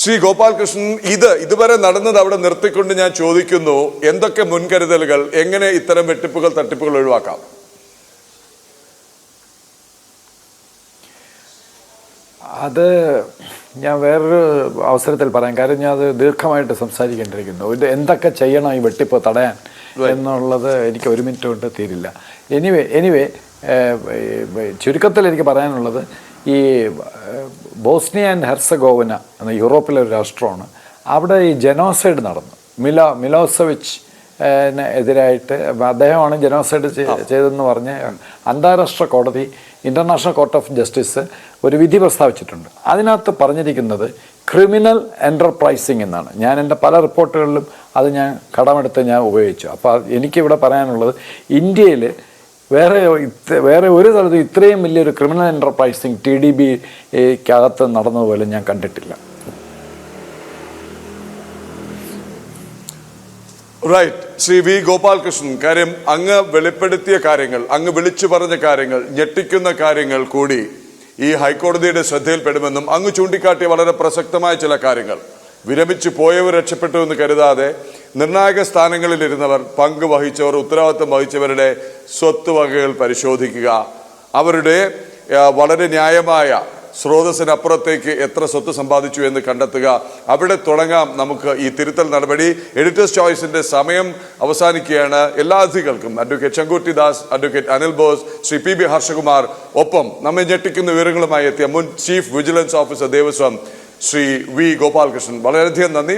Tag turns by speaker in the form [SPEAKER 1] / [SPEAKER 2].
[SPEAKER 1] ശ്രീ ഗോപാലകൃഷ്ണൻ, ഇതുവരെ നടന്നത് അവിടെ നിർത്തിക്കൊണ്ട് ഞാൻ ചോദിക്കുന്നു, എന്തൊക്കെ മുൻകരുതലുകൾ, എങ്ങനെ ഇത്തരം വെട്ടിപ്പുകൾ തട്ടിപ്പുകൾ ഒഴിവാക്കാം?
[SPEAKER 2] അത് ഞാൻ വേറൊരു അവസരത്തിൽ പറയാം. കാര്യം ഞാൻ അത് ദീർഘമായിട്ട് സംസാരിക്കേണ്ടിയിരിക്കുന്നു. എന്തൊക്കെ ചെയ്യണം ഈ വെട്ടിപ്പ് തടയാൻ എന്നുള്ളത് എനിക്ക് ഒരു മിനിറ്റ് കൊണ്ട് തീരില്ല. എനിവേ ചുരുക്കത്തിൽ എനിക്ക് പറയാനുള്ളത്, ഈ ബോസ്നിയ ആൻഡ് ഹെർസഗോവിന എന്ന യൂറോപ്പിലെ ഒരു രാഷ്ട്രമാണ്. അവിടെ ഈ ജനോസൈഡ് നടന്നു. മിലോസെവിച്ച് എതിരായിട്ട് അദ്ദേഹമാണ് ജനോസൈഡ് ചെയ്തതെന്ന് പറഞ്ഞ് അന്താരാഷ്ട്ര കോടതി, ഇൻ്റർനാഷണൽ കോർട്ട് ഓഫ് ജസ്റ്റിസ് ഒരു വിധി പ്രസ്താവിച്ചിട്ടുണ്ട്. അതിനകത്ത് പറഞ്ഞിരിക്കുന്നത് ക്രിമിനൽ എൻ്റർപ്രൈസിങ് എന്നാണ്. ഞാൻ എൻ്റെ പല റിപ്പോർട്ടുകളിലും അത് ഞാൻ കടമെടുത്ത് ഞാൻ ഉപയോഗിച്ചു. അപ്പോൾ എനിക്കിവിടെ പറയാനുള്ളത്, ഇന്ത്യയിൽ വേറെ ഒരു സ്ഥലത്തും ഇത്രയും വലിയൊരു ക്രിമിനൽ എൻ്റർപ്രൈസിങ് TDBക്കകത്ത് നടന്നതുപോലെ ഞാൻ കണ്ടിട്ടില്ല.
[SPEAKER 1] റൈറ്റ്. ശ്രീ വി ഗോപാലകൃഷ്ണൻ, കാര്യം അങ്ങ് വെളിപ്പെടുത്തിയ കാര്യങ്ങൾ, അങ്ങ് വിളിച്ചു പറഞ്ഞ കാര്യങ്ങൾ, ഞെട്ടിക്കുന്ന കാര്യങ്ങൾ കൂടി ഈ ഹൈക്കോടതിയുടെ ശ്രദ്ധയിൽപ്പെടുമെന്നും അങ്ങ് ചൂണ്ടിക്കാട്ടിയ വളരെ പ്രസക്തമായ ചില കാര്യങ്ങൾ, വിരമിച്ചു പോയവർ രക്ഷപ്പെട്ടു എന്ന് കരുതാതെ നിർണായക സ്ഥാനങ്ങളിലിരുന്നവർ, പങ്ക് വഹിച്ചവർ, ഉത്തരവാദിത്വം വഹിച്ചവരുടെ സ്വത്ത് വകകൾ പരിശോധിക്കുക, അവരുടെ വളരെ ന്യായമായ സ്രോതസ്സിനപ്പുറത്തേക്ക് എത്ര സ്വത്ത് സമ്പാദിച്ചു എന്ന് കണ്ടെത്തുക. അവിടെ തുടങ്ങാം നമുക്ക് ഈ തിരുത്തൽ നടപടി. എഡിറ്റേഴ്സ് ചോയ്സിന്റെ സമയം അവസാനിക്കുകയാണ്. എല്ലാ അതിഥികൾക്കും, advocate Sankutty Das, advocate Anil Bose, Shri PB Harshakumar, ഒപ്പം നമ്മെ ഞെട്ടിക്കുന്ന വിവരങ്ങളുമായി എത്തിയ മുൻ chief vigilance officer Devaswom Shri V Gopalakrishnan, വളരെയധികം നന്ദി.